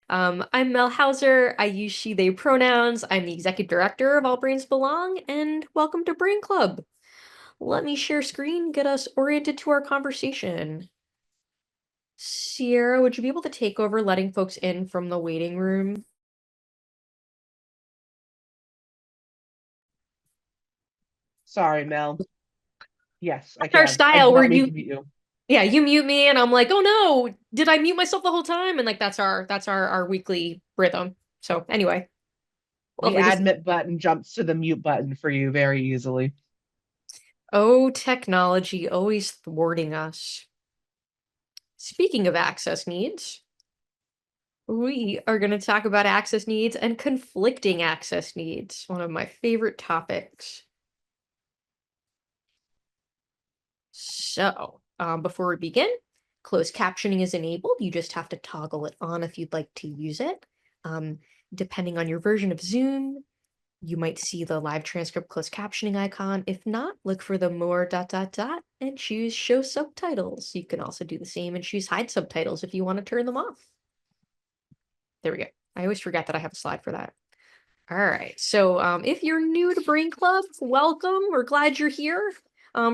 I'm Mel Hauser. I use she, they pronouns. I'm the executive director of All Brains Belong, and welcome to Brain Club. Let me share screen, get us oriented to our conversation. Sierra, would you be able to take over letting folks in from the waiting room? Sorry, Mel. Yes, I That's our can. I did style where not mean to mute you. you mute me and I'm like, oh no, did I mute myself the whole time? And like that's our weekly rhythm. So anyway, The lovely to see. admit button jumps to the mute button for you very easily. Oh, technology always thwarting us. Speaking of access needs. We are going to talk about access needs and conflicting access needs, one of my favorite topics. So, before we begin, closed captioning is enabled. You just have to toggle it on if you'd like to use it. Um, Depending on your version of Zoom, you might see the live transcript closed captioning icon. If not, look for the more ... and choose show subtitles. You can also do the same and choose hide subtitles if you want to turn them off. There we go. I always forget that I have a slide for that. All right. So if you're new to Brain Club, welcome. We're glad you're here.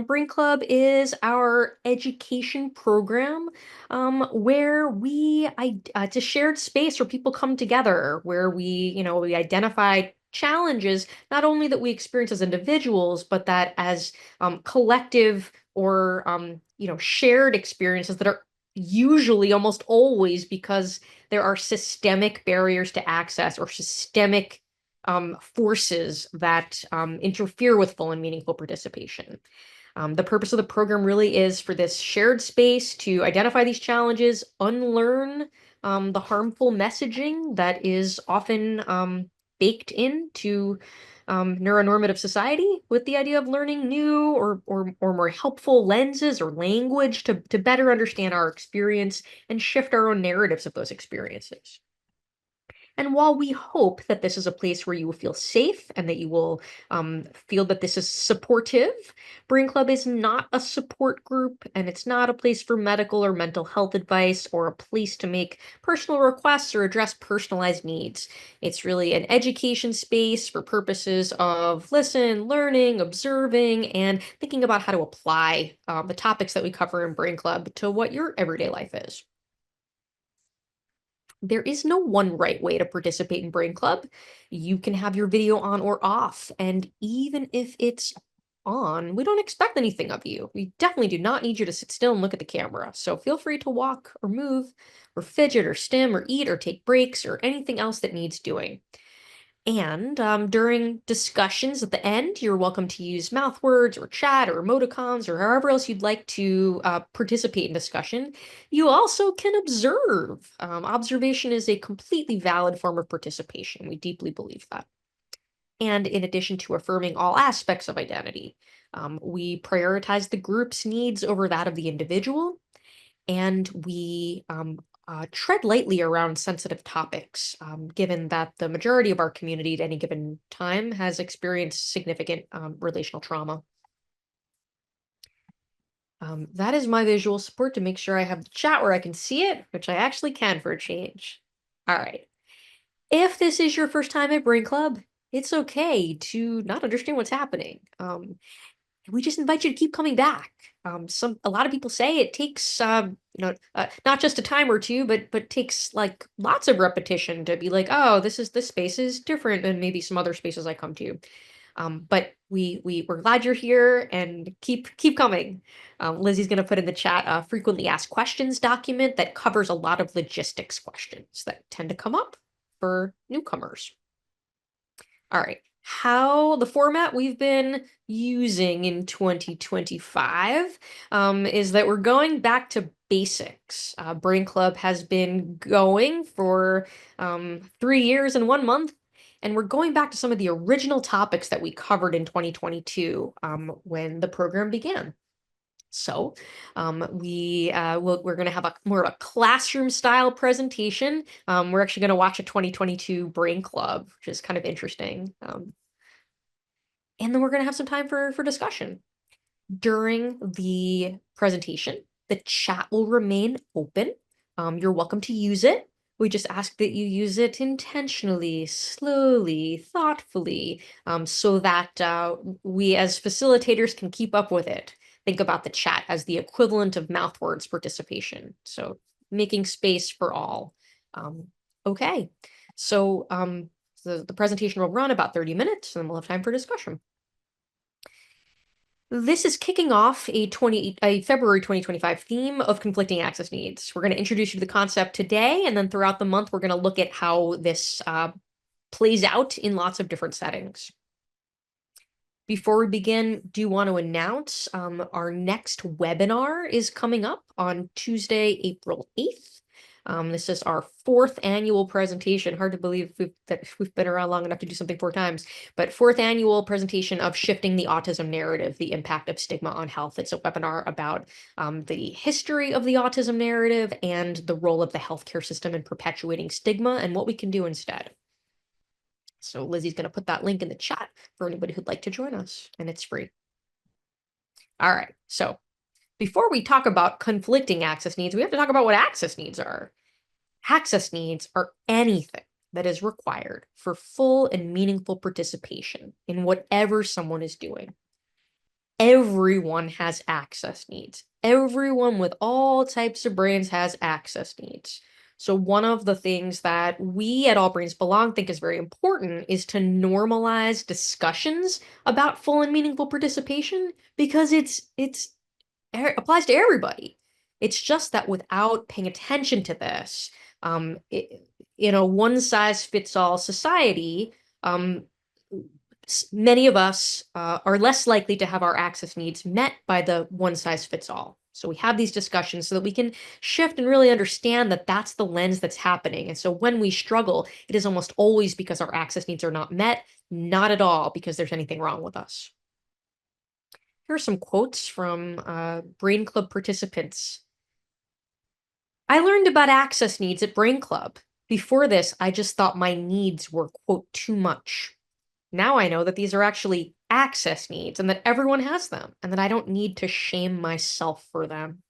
Brain Club is our education program where it's a shared space where people come together, where we identify challenges, not only that we experience as individuals, but that as collective or shared experiences that are usually almost always because there are systemic barriers to access or systemic forces that interfere with full and meaningful participation. The purpose of the program really is for this shared space to identify these challenges, unlearn the harmful messaging that is often baked into neuronormative society with the idea of learning new or more helpful lenses or language to better understand our experience and shift our own narratives of those experiences. And while we hope that this is a place where you will feel safe and that you will feel that this is supportive, Brain Club is not a support group and it's not a place for medical or mental health advice or a place to make personal requests or address personalized needs. It's really an education space for purposes of learning, observing, and thinking about how to apply the topics that we cover in Brain Club to what your everyday life is. There is no one right way to participate in Brain Club. You can have your video on or off, and even if it's on, we don't expect anything of you. We definitely do not need you to sit still and look at the camera. So feel free to walk or move or fidget or stim or eat or take breaks or anything else that needs doing. And during discussions at the end, you're welcome to use mouth words or chat or emoticons or however else you'd like to participate in discussion. You also can observe. Observation is a completely valid form of participation. We deeply believe that. And in addition to affirming all aspects of identity, we prioritize the group's needs over that of the individual, and we tread lightly around sensitive topics, given that the majority of our community at any given time has experienced significant relational trauma. That is my visual support to make sure I have the chat where I can see it, which I actually can for a change. All right. If this is your first time at Brain Club, it's okay to not understand what's happening. We just invite you to keep coming back. A lot of people say it takes not just a time or two, but takes like lots of repetition to be like, oh, this space is different than maybe some other spaces I come to. But we're glad you're here and keep coming. Lizzie's going to put in the chat a frequently asked questions document that covers a lot of logistics questions that tend to come up for newcomers. All right. How the format we've been using in 2025 is that we're going back to basics. Brain Club has been going for 3 years and 1 month, and we're going back to some of the original topics that we covered in 2022 when the program began. So we're going to have more of a classroom style presentation. We're actually going to watch a 2022 Brain Club, which is kind of interesting. And then we're going to have some time for discussion. During the presentation, the chat will remain open. You're welcome to use it. We just ask that you use it intentionally, slowly, thoughtfully, so that we as facilitators can keep up with it. Think about the chat as the equivalent of mouthwords participation. So making space for all. Okay, so the presentation will run about 30 minutes and then we'll have time for discussion. This is kicking off a February 2025 theme of conflicting access needs. We're going to introduce you to the concept today, and then throughout the month, we're going to look at how this plays out in lots of different settings. Before we begin, do want to announce our next webinar is coming up on Tuesday, April 8th. This is our 4th annual presentation. Hard to believe that we've been around long enough to do something 4 times, but 4th annual presentation of Shifting the Autism Narrative, the Impact of Stigma on Health. It's a webinar about the history of the autism narrative and the role of the healthcare system in perpetuating stigma and what we can do instead. So Lizzie's going to put that link in the chat for anybody who'd like to join us, and it's free. All right, so before we talk about conflicting access needs, we have to talk about what access needs are. Access needs are anything that is required for full and meaningful participation in whatever someone is doing. Everyone has access needs. Everyone with all types of brains has access needs. So one of the things that we at All Brains Belong think is very important is to normalize discussions about full and meaningful participation, because it applies to everybody. It's just that without paying attention to this, in a one-size-fits-all society, many of us are less likely to have our access needs met by the one-size-fits-all. So we have these discussions so that we can shift and really understand that that's the lens that's happening. And so when we struggle, it is almost always because our access needs are not met, not at all because there's anything wrong with us. Here are some quotes from Brain Club participants. I learned about access needs at Brain Club. Before this, I just thought my needs were, quote, too much. Now I know that these are actually access needs and that everyone has them and that I don't need to shame myself for them.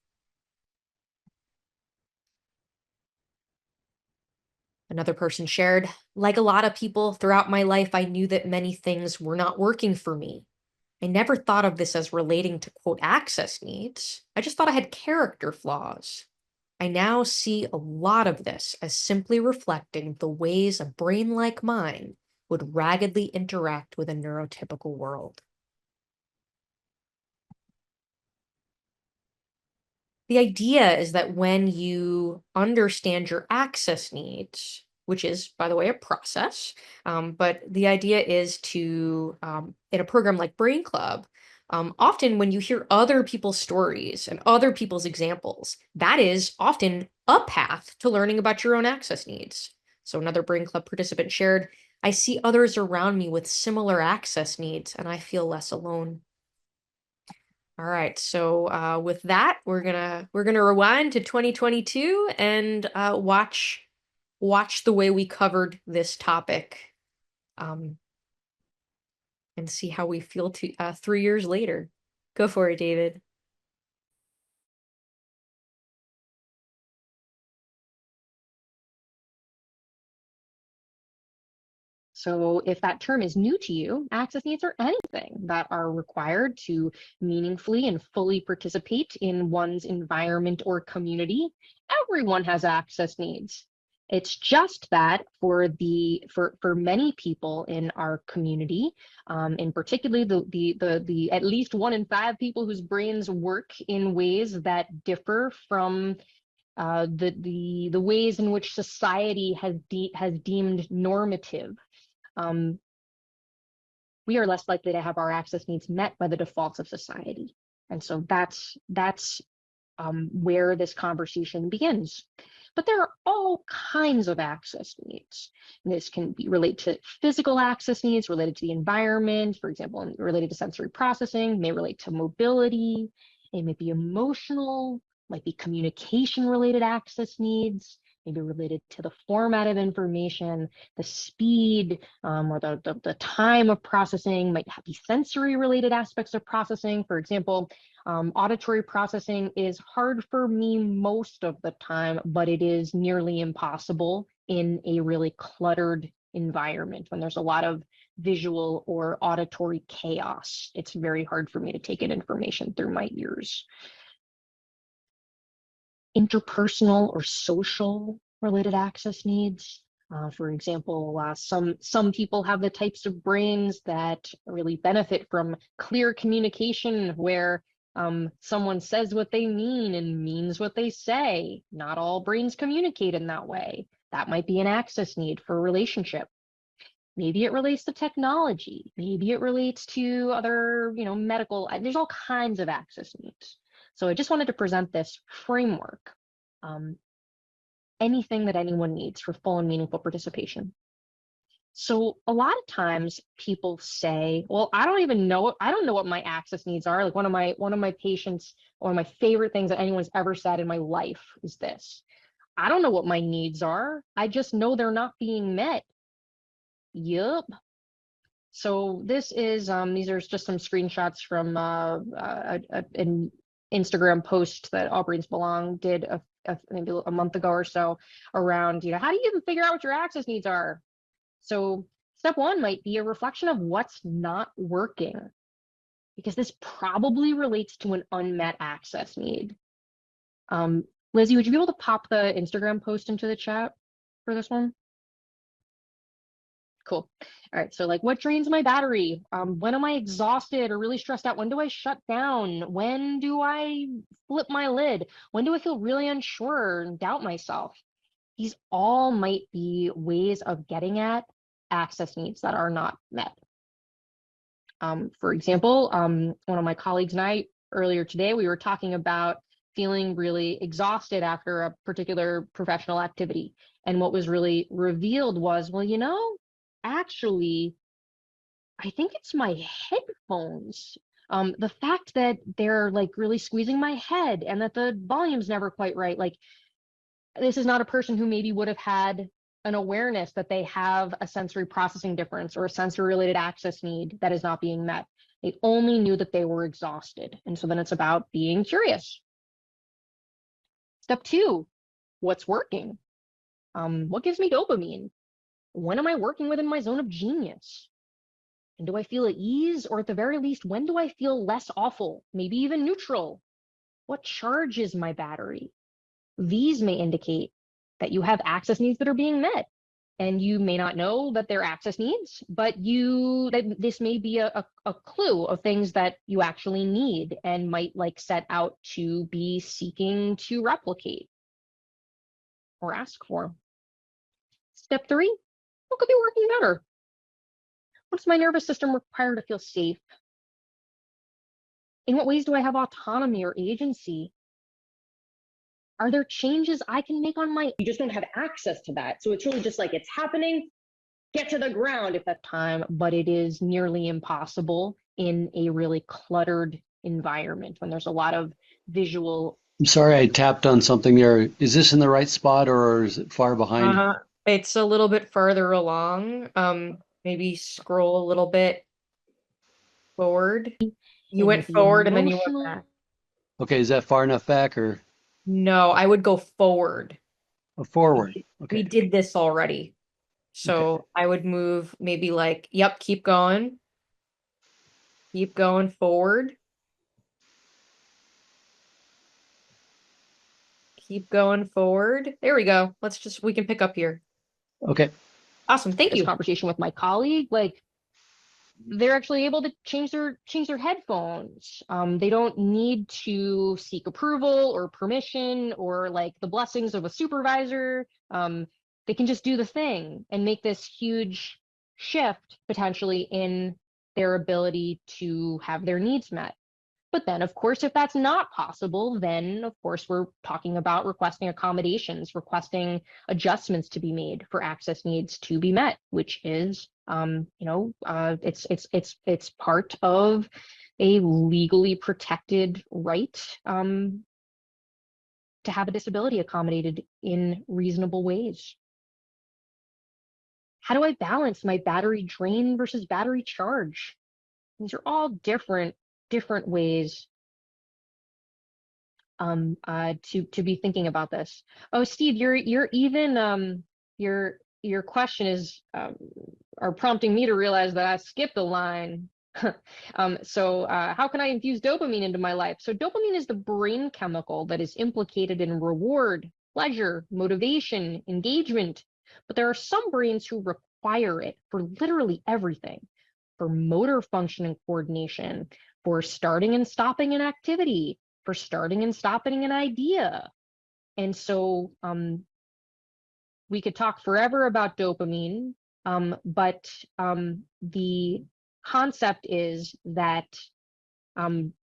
Another person shared, like a lot of people throughout my life, I knew that many things were not working for me. I never thought of this as relating to, quote, access needs. I just thought I had character flaws. I now see a lot of this as simply reflecting the ways a brain like mine would raggedly interact with a neurotypical world. The idea is that when you understand your access needs, which is, by the way, a process, but the idea is to, in a program like Brain Club, often when you hear other people's stories and other people's examples, that is often a path to learning about your own access needs. So another Brain Club participant shared, I see others around me with similar access needs and I feel less alone. All right, so with that, we're gonna rewind to 2022 and watch the way we covered this topic, and see how we feel 3 years later. Go for it, David. So if that term is new to you, access needs are anything that are required to meaningfully and fully participate in one's environment or community. Everyone has access needs. It's just that for many people in our community, in particularly the at least 1 in 5 people whose brains work in ways that differ from the ways in which society has deemed normative. We are less likely to have our access needs met by the defaults of society. And so that's where this conversation begins. But there are all kinds of access needs. And this can be related to physical access needs, related to the environment, for example, related to sensory processing, may relate to mobility, it may be emotional, might be communication related access needs, maybe related to the format of information, the speed, or the time of processing, might be sensory related aspects of processing. For example, auditory processing is hard for me most of the time, but it is nearly impossible in a really cluttered environment when there's a lot of visual or auditory chaos. It's very hard for me to take in information through my ears. Interpersonal or social related access needs. For example, some people have the types of brains that really benefit from clear communication where someone says what they mean and means what they say. Not all brains communicate in that way. That might be an access need for a relationship. Maybe it relates to technology. Maybe it relates to other, medical. There's all kinds of access needs. So I just wanted to present this framework. Anything that anyone needs for full and meaningful participation. So a lot of times people say, well, I don't know what my access needs are. Like one of my patients, one of my favorite things that anyone's ever said in my life is this: I don't know what my needs are. I just know they're not being met. Yup. So this is these are just some screenshots from an Instagram post that All Brains Belong did maybe a month ago or so around, how do you even figure out what your access needs are? So step one might be a reflection of what's not working, because this probably relates to an unmet access need. Lizzie, would you be able to pop the Instagram post into the chat for this one? Cool. All right. So like, what drains my battery? When am I exhausted or really stressed out? When do I shut down? When do I flip my lid? When do I feel really unsure and doubt myself? These all might be ways of getting at access needs that are not met. For example, one of my colleagues and I earlier today, we were talking about feeling really exhausted after a particular professional activity. And what was really revealed was, well, actually, I think it's my headphones. The fact that they're like really squeezing my head and that the volume's never quite right. Like, this is not a person who maybe would have had an awareness that they have a sensory processing difference or a sensory related access need that is not being met. They only knew that they were exhausted. And so then it's about being curious. Step two, what's working? What gives me dopamine? When am I working within my zone of genius? And do I feel at ease? Or at the very least, when do I feel less awful? Maybe even neutral? What charges my battery? These may indicate that you have access needs that are being met. And you may not know that they're access needs, but this may be a clue of things that you actually need and might like set out to be seeking to replicate or ask for. Step three, what could be working better? What does my nervous system require to feel safe? In what ways do I have autonomy or agency? Are there changes I can make on my? You just don't have access to that. So it's really just like it's happening, get to the ground if that time, but it is nearly impossible in a really cluttered environment when there's a lot of visual. I'm sorry, I tapped on something there. Is this in the right spot or is it far behind? It's a little bit further along. Maybe scroll a little bit forward. You went forward and then you went back. Okay, is that far enough back or No, I would go forward. forward? We Okay. did this already. So I would move maybe like, yep, keep going. Keep going forward. Keep going forward. There we go. We can pick up here. Okay. Awesome. Thank this you. conversation with my colleague, like they're actually able to change their headphones. They don't need to seek approval or permission or like the blessings of a supervisor. They can just do the thing and make this huge shift potentially in their ability to have their needs met. But then, of course, if that's not possible, then, of course, we're talking about requesting accommodations, requesting adjustments to be made for access needs to be met, which is, it's part of a legally protected right to have a disability accommodated in reasonable ways? How do I balance my battery drain versus battery charge? These are all different ways to be thinking about this. Oh, Steve, you're even your question is are prompting me to realize that I skipped a line. So how can I infuse dopamine into my life? So dopamine is the brain chemical that is implicated in reward, pleasure, motivation, engagement. But there are some brains who require it for literally everything, for motor function and coordination, for starting and stopping an activity, for starting and stopping an idea. And so we could talk forever about dopamine, but the concept is that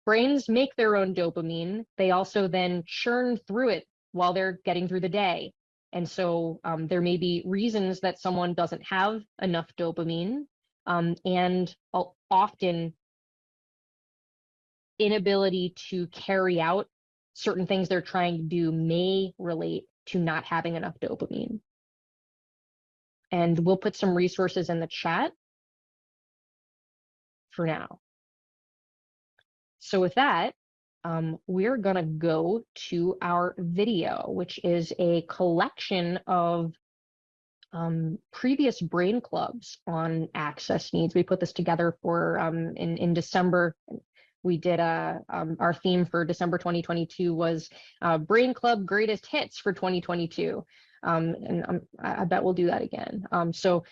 brains make their own dopamine. They also then churn through it while they're getting through the day. And so there may be reasons that someone doesn't have enough dopamine, and often inability to carry out certain things they're trying to do may relate to not having enough dopamine. And we'll put some resources in the chat for now. So with that, we're gonna go to our video, which is a collection of previous brain clubs on access needs. We put this together for in December. We did our theme for December 2022 was Brain Club Greatest Hits for 2022. And I bet we'll do that again. So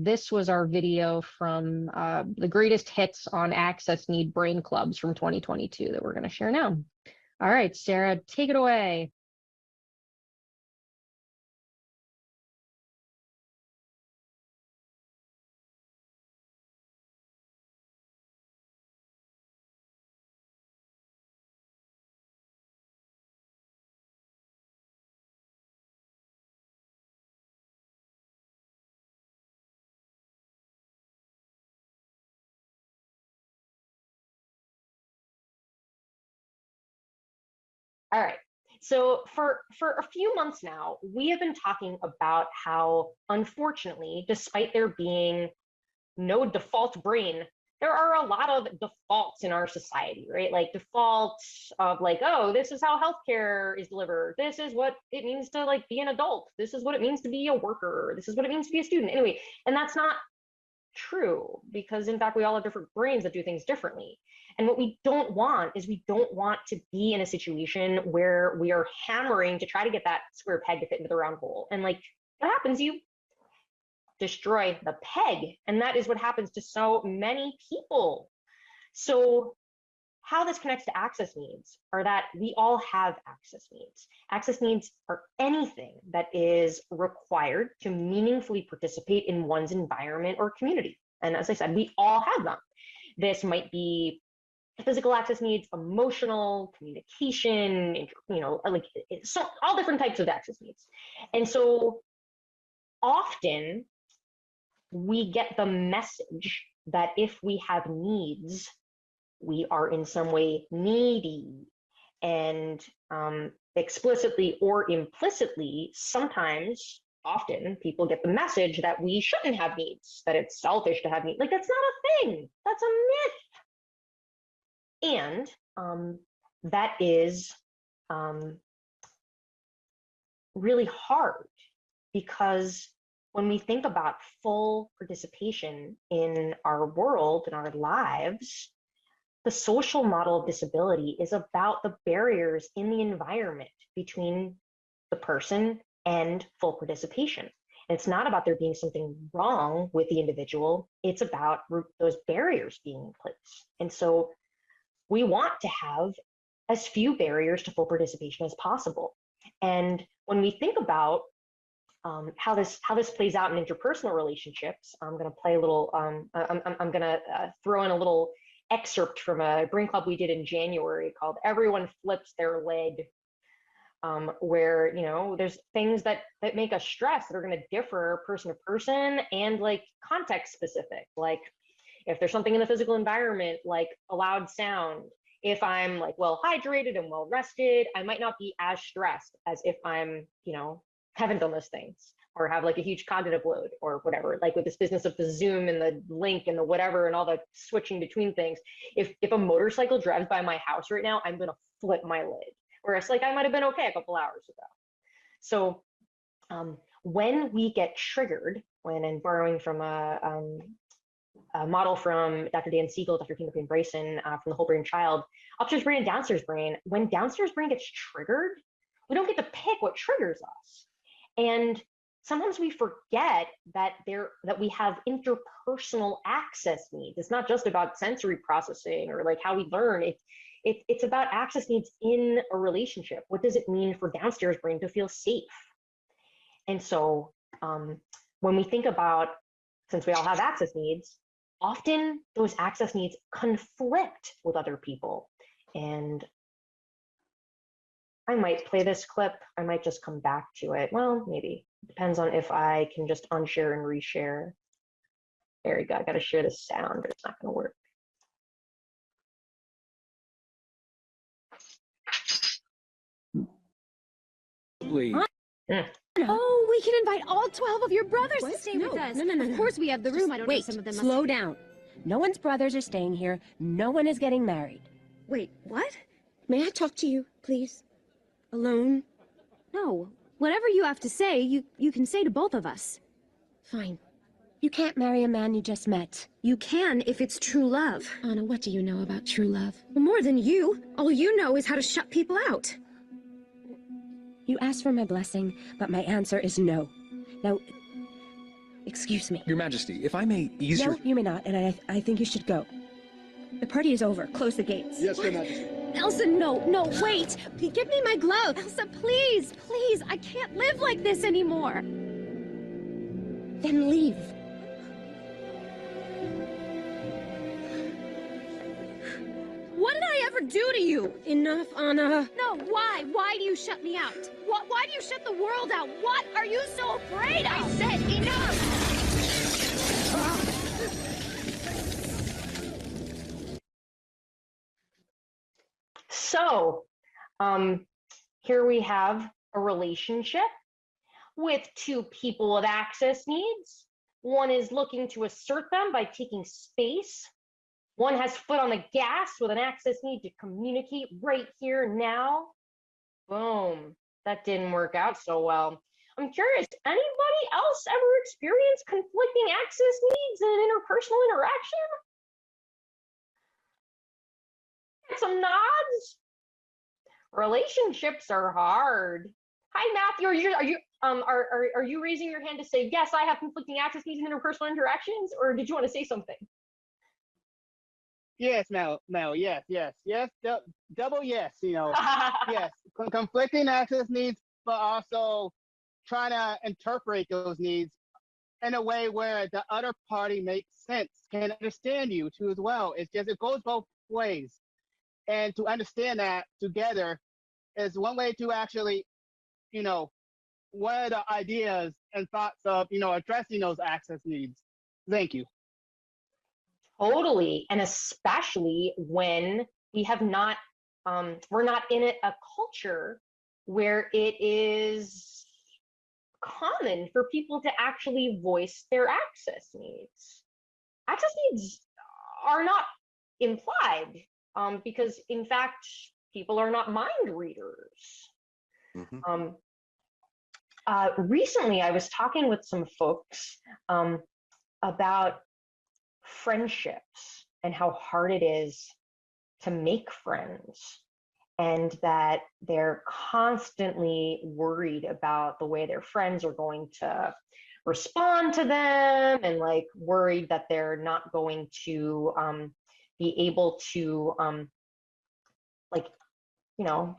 this was our video from the greatest hits on access need brain clubs from 2022 that we're going to share now. All right, Sarah, take it away. All right. So for a few months now, we have been talking about how, unfortunately, despite there being no default brain, there are a lot of defaults in our society, right? Like defaults of like, oh, this is how healthcare is delivered. This is what it means to like be an adult. This is what it means to be a worker. This is what it means to be a student. Anyway, and that's not true, because in fact we all have different brains that do things differently. And what we don't want is we don't want to be in a situation where we are hammering to try to get that square peg to fit into the round hole, and like what happens, you destroy the peg. And that is what happens to so many people. So how this connects to access needs are that we all have access needs. Access needs are anything that is required to meaningfully participate in one's environment or community. And as I said, we all have them. This might be physical access needs, emotional, communication, you know, like so all different types of access needs. And so often we get the message that if we have needs, we are in some way needy, and explicitly or implicitly, sometimes, often, people get the message that we shouldn't have needs, that it's selfish to have needs. Like, that's not a thing. That's a myth. And that is really hard, because when we think about full participation in our world, in our lives, the social model of disability is about the barriers in the environment between the person and full participation. And it's not about there being something wrong with the individual, it's about those barriers being in place. And so we want to have as few barriers to full participation as possible. And when we think about how this plays out in interpersonal relationships, I'm going to play a little. I'm going to throw in a little excerpt from a brain club we did in January called "Everyone Flips Their Leg," where, you know, there's things that make us stress that are going to differ person to person and like context specific. Like if there's something in the physical environment, like a loud sound, if I'm like well hydrated and well rested, I might not be as stressed as if I'm, haven't done those things or have like a huge cognitive load or whatever, like with this business of the Zoom and the link and the whatever and all the switching between things. If a motorcycle drives by my house right now, I'm gonna flip my lid. Whereas like I might have been okay a couple hours ago. So when we get triggered, and borrowing from a model from Dr. Dan Siegel, Dr. Tina Payne Bryson from the Whole Brain Child, upstairs brain and downstairs brain, when downstairs brain gets triggered, we don't get to pick what triggers us. And sometimes we forget that we have interpersonal access needs. It's not just about sensory processing or like how we learn. It's about access needs in a relationship. What does it mean for downstairs brain to feel safe? And so when we think about, since we all have access needs, often those access needs conflict with other people. And I might play this clip. I might just come back to it. Well, maybe. Depends on if I can just unshare and reshare. There we go. I got to share the sound or it's not going to work. Oh, we can invite all 12 of your brothers to stay No, with us. no. Of course we have the room. I don't know, Wait, some of them slow down. No one's brothers are staying here. No one is getting married. Wait, what? May I talk to you, please? Alone? No. Whatever you have to say, you can say to both of us. Fine. You can't marry a man you just met. You can if it's true love. Anna, what do you know about true love? More than you. All you know is how to shut people out. You asked for my blessing, but my answer is no. Now, excuse me. Your Majesty, if I may ease No, your... you may not, and I think you should go. The party is over. Close the gates. Yes, Your Majesty. Elsa, no, wait. Give me my glove. Elsa, please. I can't live like this anymore. Then leave. What did I ever do to you? Enough, Anna. No, why? Why do you shut me out? Why do you shut the world out? What are you so afraid of? I said enough! So here we have a relationship with two people with access needs. One is looking to assert them by taking space. One has foot on the gas with an access need to communicate right here now. Boom, that didn't work out so well. I'm curious, anybody else ever experienced conflicting access needs in an interpersonal interaction? Get some nods. Relationships are hard. Hi, Matthew. Are you raising your hand to say yes? I have conflicting access needs in interpersonal interactions, or did you want to say something? Yes, Mel, yes, double yes, yes, conflicting access needs, but also trying to interpret those needs in a way where the other party makes sense, can understand you too as well. It's just, it goes both ways. And to understand that together is one way to actually, what are the ideas and thoughts of, addressing those access needs. Thank you. Totally, and especially when we have not, we're not in a culture where it is common for people to actually voice their access needs. Access needs are not implied because, in fact, people are not mind readers. Mm-hmm. Recently, I was talking with some folks about friendships and how hard it is to make friends, and that they're constantly worried about the way their friends are going to respond to them, and like worried that they're not going to be able to that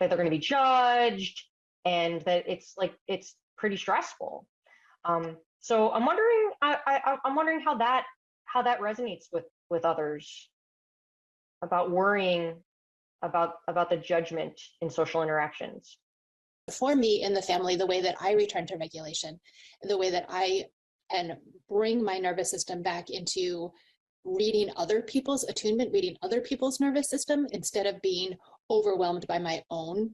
they're going to be judged, and that it's pretty stressful. So I'm wondering, I'm wondering how that resonates with others, about worrying about the judgment in social interactions. For me in the family, the way that I return to regulation, the way that I and bring my nervous system back into reading other people's attunement, reading other people's nervous system instead of being overwhelmed by my own,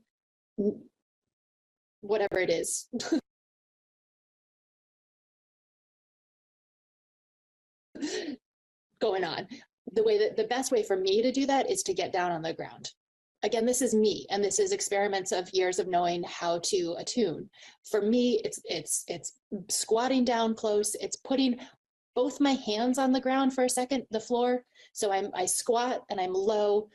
whatever it is. Going on. The best way for me to do that is to get down on the ground. Again, this is me, and this is experiments of years of knowing how to attune. For me, it's squatting down close. It's putting both my hands on the ground for a second, the floor. So I squat and I'm low.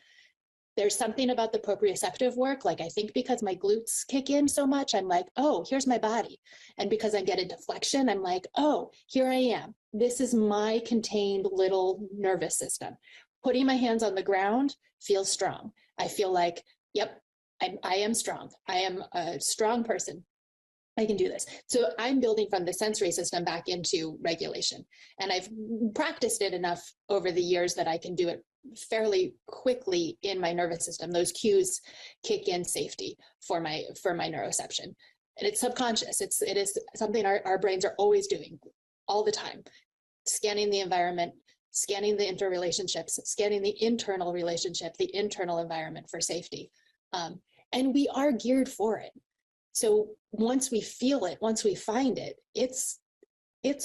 There's something about the proprioceptive work. Like, I think because my glutes kick in so much, I'm like, oh, here's my body. And because I get a deflection, I'm like, oh, here I am. This is my contained little nervous system. Putting my hands on the ground feels strong. I feel like, yep, I am strong. I am a strong person. I can do this. So I'm building from the sensory system back into regulation. And I've practiced it enough over the years that I can do it fairly quickly in my nervous system. Those cues kick in safety for my neuroception. And it's subconscious. It is something our brains are always doing all the time. Scanning the environment, scanning the interrelationships, scanning the internal relationship, the internal environment for safety. And we are geared for it. So once we feel it, once we find it, it's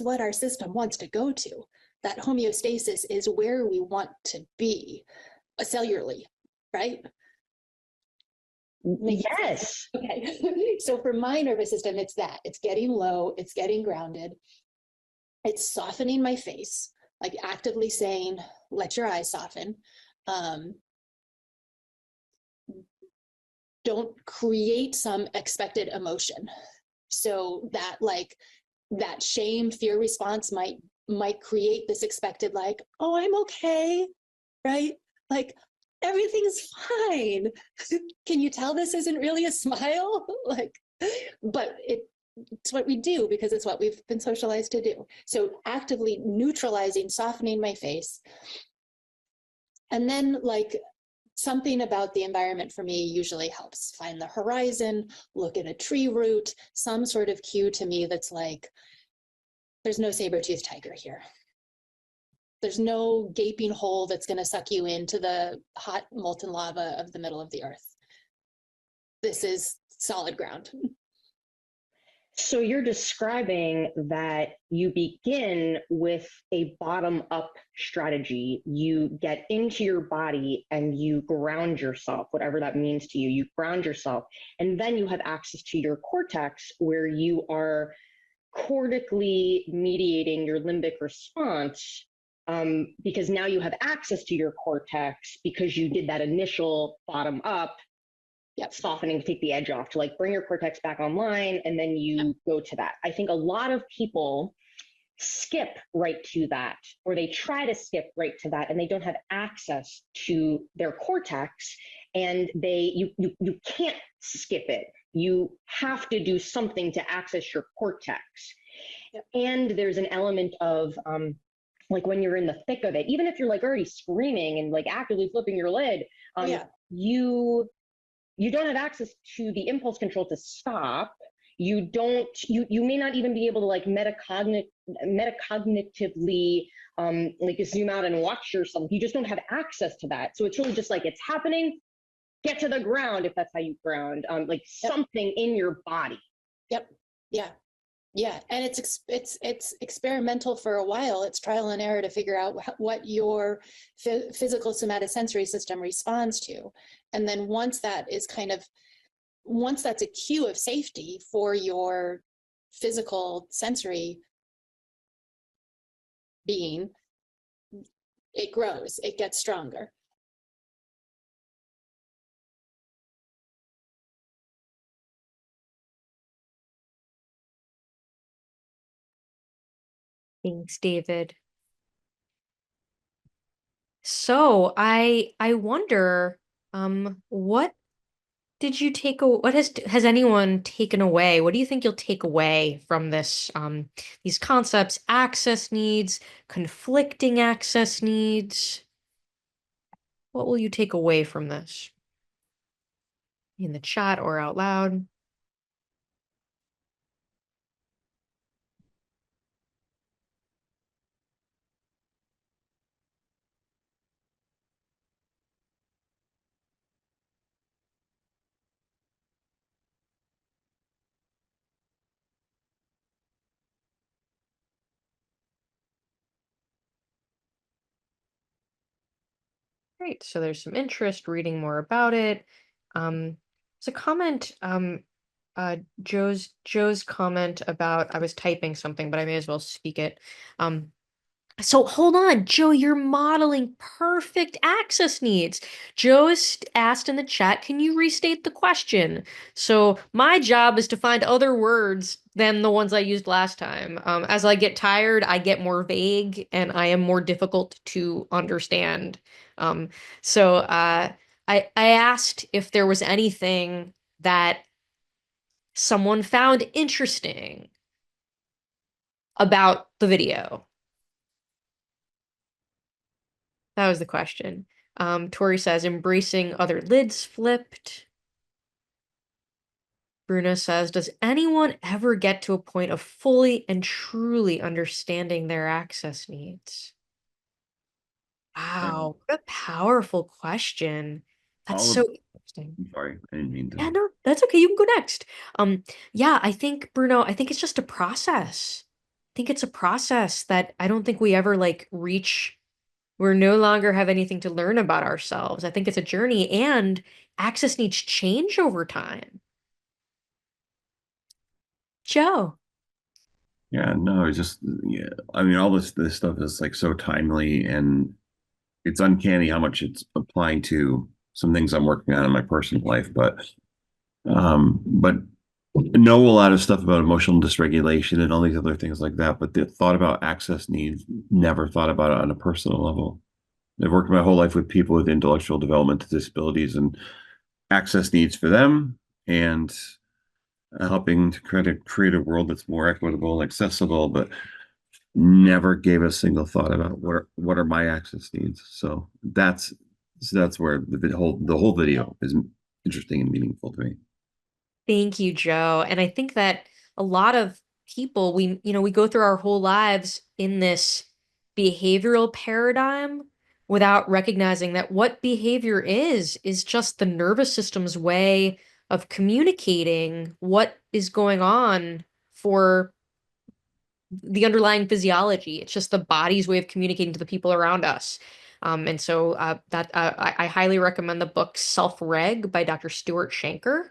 what our system wants to go to. That homeostasis is where we want to be cellularly, right? Yes. Okay. So for my nervous system, it's that. It's getting low, it's getting grounded. It's softening my face, like actively saying, let your eyes soften. Don't create some expected emotion. So that that shame, fear response might create this expected, like, oh, I'm okay, right? Like, everything's fine. Can you tell this isn't really a smile? But it's what we do because it's what we've been socialized to do. So actively neutralizing, softening my face. And then something about the environment for me usually helps. Find the horizon, look at a tree root, some sort of cue to me that's like, there's no saber-toothed tiger here. There's no gaping hole that's going to suck you into the hot molten lava of the middle of the earth. This is solid ground. So you're describing that you begin with a bottom-up strategy. You get into your body and you ground yourself, whatever that means to you. You ground yourself, and then you have access to your cortex where you are cortically mediating your limbic response, because now you have access to your cortex because you did that initial bottom-up softening to take the edge off, to bring your cortex back online, and then you go to that. I think a lot of people skip right to that, or they try to skip right to that, and they don't have access to their cortex, and you can't skip it. You have to do something to access your cortex. Yep. And there's an element of when you're in the thick of it, even if you're already screaming and actively flipping your lid, you don't have access to the impulse control to stop. You may not even be able to metacognitively zoom out and watch yourself. You just don't have access to that. So it's really just it's happening, get to the ground if that's how you ground, something in your body. Yep. Yeah. Yeah. And it's experimental for a while. It's trial and error to figure out what your physical somatosensory system responds to. And then once that's a cue of safety for your physical sensory being, it grows, it gets stronger. Thanks, David. So I wonder, what did you what has anyone taken away? What do you think you'll take away from this, these concepts, access needs, conflicting access needs? What will you take away from this? In the chat or out loud? Great. So there's some interest reading more about it. It's a comment, Joe's comment about, I was typing something, but I may as well speak it. So hold on, Joe, you're modeling perfect access needs. Joe is asked in the chat, can you restate the question? So my job is to find other words than the ones I used last time. As I get tired, I get more vague and I am more difficult to understand. I asked if there was anything that someone found interesting about the video. That was the question. Tori says, embracing other lids flipped. Bruno says, does anyone ever get to a point of fully and truly understanding their access needs? Wow, what a powerful question. That's so interesting. I'm sorry, I didn't mean to. Yeah, no, that's okay. You can go next. Yeah, I think, Bruno, I think it's just a process. I think it's a process that I don't think we ever like reach. We're no longer have anything to learn about ourselves. I think it's a journey, and access needs change over time. Joe. Yeah, no, it's just, yeah. I mean, all this stuff is like so timely, and it's uncanny how much it's applying to some things I'm working on in my personal life. But know a lot of stuff about emotional dysregulation and all these other things like that. But the thought about access needs, never thought about it on a personal level. I've worked my whole life with people with intellectual developmental disabilities and access needs for them, and helping to create a world that's more equitable and accessible, but never gave a single thought about what are my access needs. So that's where the whole video is interesting and meaningful to me. Thank you, Joe. And I think that a lot of people, we go through our whole lives in this behavioral paradigm without recognizing that what behavior is just the nervous system's way of communicating what is going on for the underlying physiology. It's just the body's way of communicating to the people around us. I highly recommend the book Self-Reg by Dr. Stuart Shanker,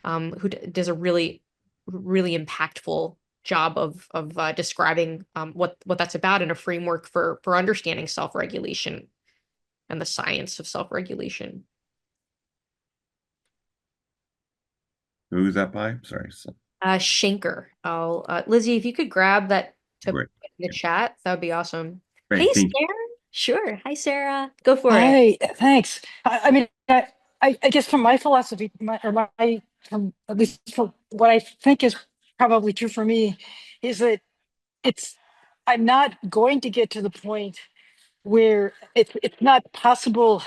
who does a really, really impactful job of describing what that's about in a framework for understanding self-regulation and the science of self-regulation. Who's that by? Sorry. Shanker. Lizzie, if you could grab that to Great. put in the chat, that would be awesome. Great, Hey, thank you. Sarah. Sure. Hi, Sarah. Go for it. Hi, thanks. I mean, I guess from my philosophy, from at least from what I think is probably true for me, is that I'm not going to get to the point where it's not possible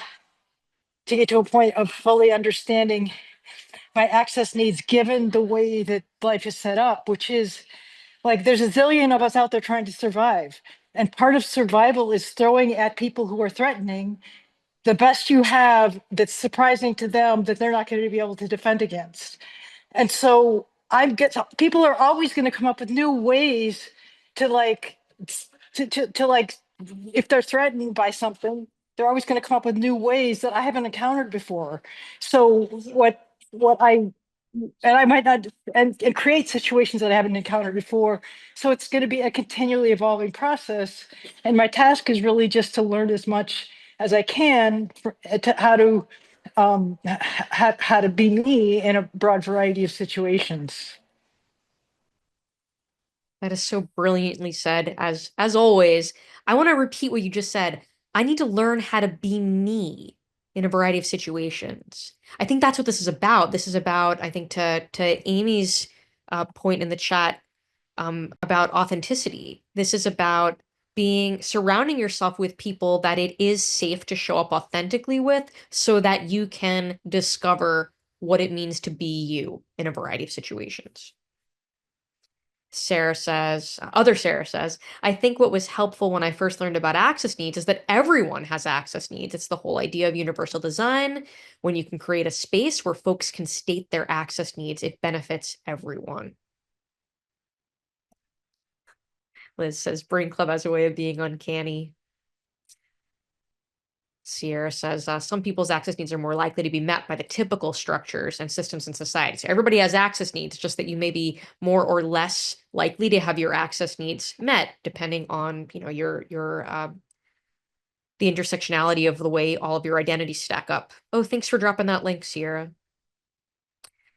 to get to a point of fully understanding my access needs given the way that life is set up, which is like there's a zillion of us out there trying to survive. And part of survival is throwing at people who are threatening the best you have that's surprising to them that they're not going to be able to defend against. And so people are always going to come up with new ways to like, to like, if they're threatened by something, they're always going to come up with new ways that I haven't encountered before. So I might not, and create situations that I haven't encountered before. So it's going to be a continually evolving process. And my task is really just to learn as much as I can how to be me in a broad variety of situations. That is so brilliantly said. As always, I want to repeat what you just said. I need to learn how to be me in a variety of situations. I think that's what this is about. This is about, I think, to Amy's point in the chat about authenticity. This is about surrounding yourself with people that it is safe to show up authentically with, so that you can discover what it means to be you in a variety of situations. Sarah says, I think what was helpful when I first learned about access needs is that everyone has access needs. It's the whole idea of universal design. When you can create a space where folks can state their access needs, it benefits everyone. Liz says, Brain Club has a way of being uncanny. Sierra says, some people's access needs are more likely to be met by the typical structures and systems in society. So everybody has access needs, just that you may be more or less likely to have your access needs met, depending on, the intersectionality of the way all of your identities stack up. Oh, thanks for dropping that link, Sierra.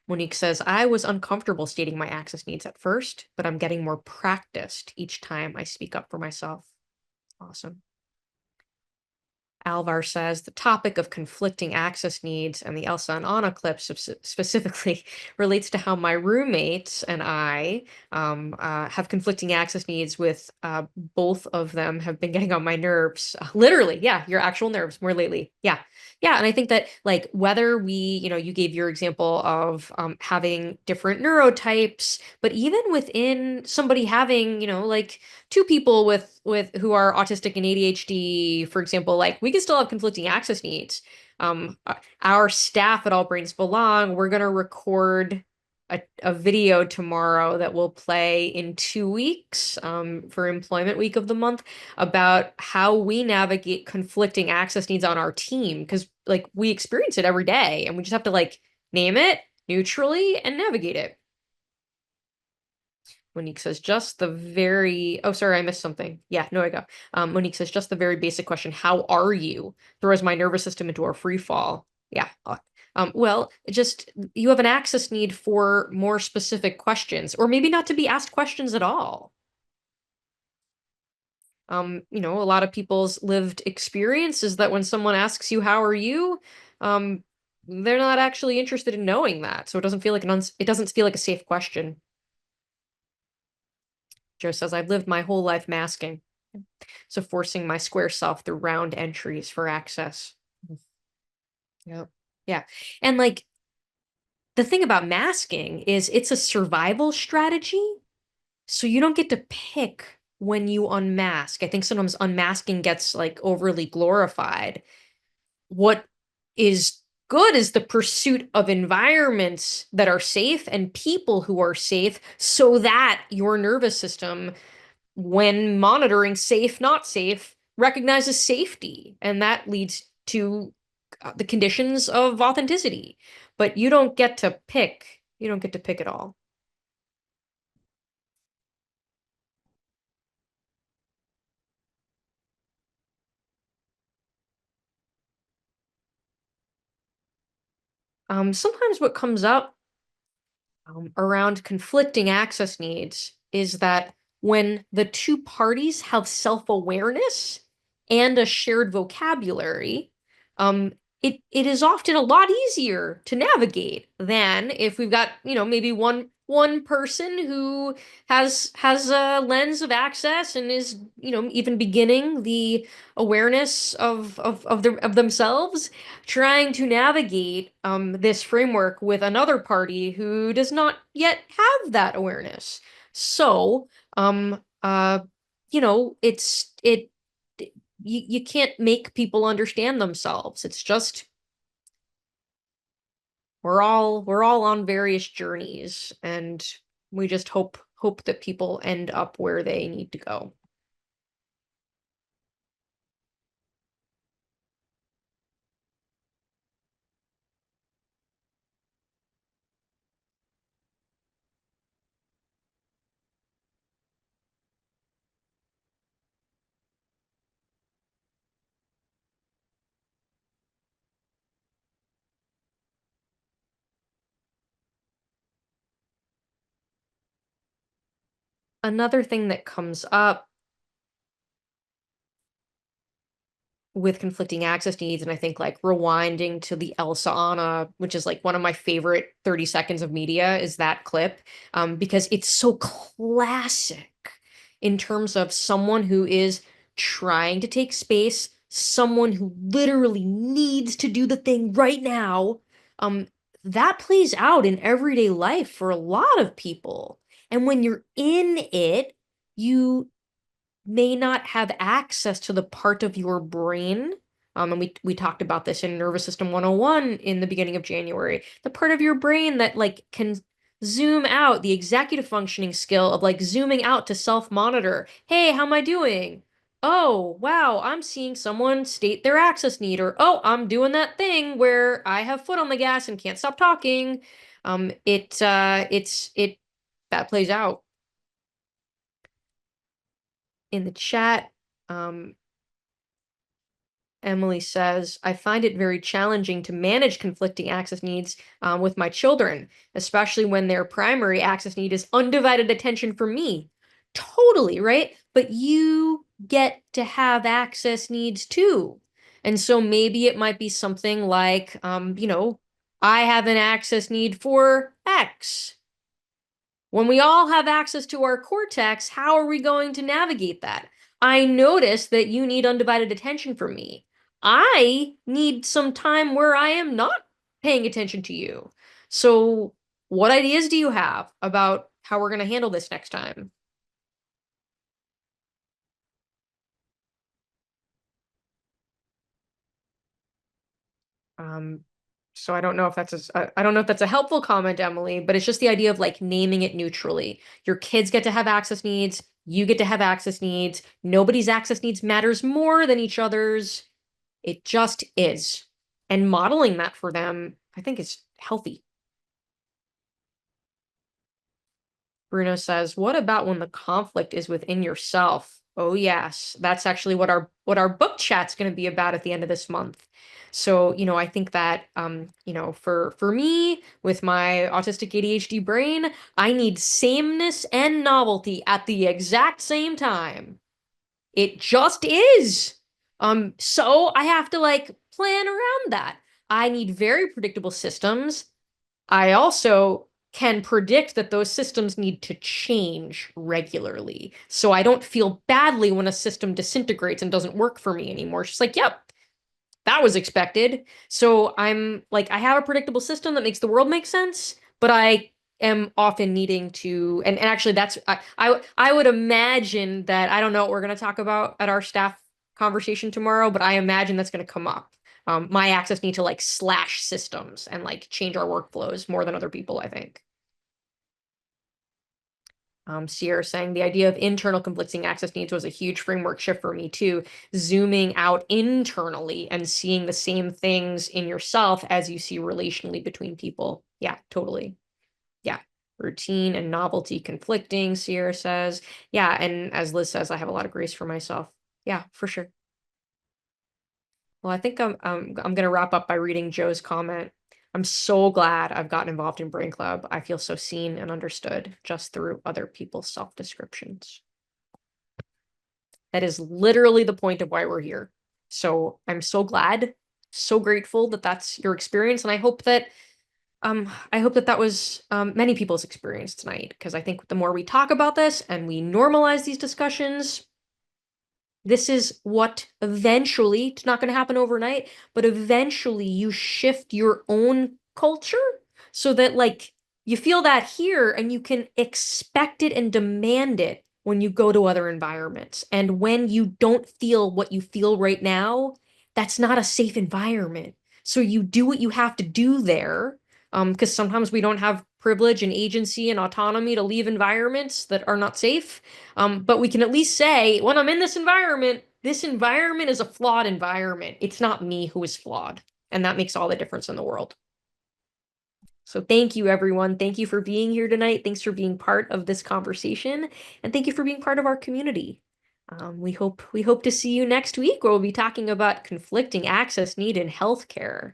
Monique says, I was uncomfortable stating my access needs at first, but I'm getting more practiced each time I speak up for myself. Awesome. Alvar says, the topic of conflicting access needs and the Elsa and Anna clip specifically relates to how my roommates and I have conflicting access needs with both of them have been getting on my nerves. Literally, yeah, your actual nerves more lately. Yeah. Yeah. And I think that like whether we, you gave your example of having different neurotypes, but even within somebody having, like two people with who are autistic and ADHD, for example, like we can still have conflicting access needs. Our staff at All Brains Belong, we're going to record a video tomorrow that will play in 2 weeks for Employment Week of the month about how we navigate conflicting access needs on our team, because like we experience it every day and we just have to like name it neutrally and navigate it. Monique says, just the very, oh, sorry, I missed something. Yeah, no, I go. Monique says, just the very basic question, how are you? Throws my nervous system into a free fall. Yeah. Well, just, you have an access need for more specific questions, or maybe not to be asked questions at all. A lot of people's lived experience is that when someone asks you, how are you? They're not actually interested in knowing that. So it doesn't feel like it doesn't feel like a safe question. Joe says, I've lived my whole life masking. So forcing my square self through round entries for access. Yep. Yeah. And like, the thing about masking is it's a survival strategy. So you don't get to pick when you unmask. I think sometimes unmasking gets like overly glorified. What is good is the pursuit of environments that are safe and people who are safe, so that your nervous system, when monitoring safe, not safe, recognizes safety. And that leads to the conditions of authenticity. But you don't get to pick. You don't get to pick at all. Sometimes what comes up around conflicting access needs is that when the two parties have self-awareness and a shared vocabulary, it is often a lot easier to navigate than if we've got, maybe one person who has a lens of access and is, even beginning the awareness of themselves, trying to navigate this framework with another party who does not yet have that awareness. So, you can't make people understand themselves. It's just we're all on various journeys, and we just hope that people end up where they need to go. Another thing that comes up with conflicting access needs, and I think like rewinding to the Elsa Anna, which is like one of my favorite 30 seconds of media, is that clip, because it's so classic in terms of someone who is trying to take space, someone who literally needs to do the thing right now. That plays out in everyday life for a lot of people. And when you're in it, you may not have access to the part of your brain. And we talked about this in Nervous System 101 in the beginning of January. The part of your brain that like can zoom out, the executive functioning skill of like zooming out to self-monitor. Hey, how am I doing? oh, wow, I'm seeing someone state their access need, or oh, I'm doing that thing where I have foot on the gas and can't stop talking. That plays out. In the chat, Emily says, I find it very challenging to manage conflicting access needs with my children, especially when their primary access need is undivided attention from me. Totally, right? But you get to have access needs too. And so maybe it might be something like, I have an access need for X. When we all have access to our cortex, how are we going to navigate that? I notice that you need undivided attention from me. I need some time where I am not paying attention to you. So what ideas do you have about how we're going to handle this next time? So I don't know if that's I don't know if that's a helpful comment, Emily, but it's just the idea of like naming it neutrally. Your kids get to have access needs, you get to have access needs. Nobody's access needs matters more than each other's. It just is. And modeling that for them, I think is healthy. Bruno says, what about when the conflict is within yourself? Oh yes, that's actually what our book chat's going to be about at the end of this month. So, I think that for me with my autistic ADHD brain, I need sameness and novelty at the exact same time. It just is. So I have to like plan around that. I need very predictable systems. I also can predict that those systems need to change regularly. So I don't feel badly when a system disintegrates and doesn't work for me anymore. It's just like, yep, that was expected. So I'm like, I have a predictable system that makes the world make sense, but I am often needing to, and actually that's, I would imagine that, I don't know what we're going to talk about at our staff conversation tomorrow, but I imagine that's going to come up. My access need to like slash systems and like change our workflows more than other people, I think. Sierra saying the idea of internal conflicting access needs was a huge framework shift for me too. Zooming out internally and seeing the same things in yourself as you see relationally between people. Yeah, totally. Yeah. Routine and novelty conflicting, Sierra says. Yeah, and as Liz says, I have a lot of grace for myself. Yeah, for sure. Well, I think I'm going to wrap up by reading Joe's comment. I'm so glad I've gotten involved in Brain Club. I feel so seen and understood just through other people's self-descriptions. That is literally the point of why we're here. So I'm so glad, so grateful that that's your experience. And I hope that that was many people's experience tonight, because I think the more we talk about this and we normalize these discussions, this is what eventually, it's not going to happen overnight, but eventually you shift your own culture so that like you feel that here and you can expect it and demand it when you go to other environments. And when you don't feel what you feel right now, that's not a safe environment. So you do what you have to do there, because sometimes we don't have privilege and agency and autonomy to leave environments that are not safe. But we can at least say, when I'm in this environment is a flawed environment. It's not me who is flawed. And that makes all the difference in the world. So thank you, everyone. Thank you for being here tonight. Thanks for being part of this conversation. And thank you for being part of our community. We hope to see you next week, where we'll be talking about conflicting access need in healthcare.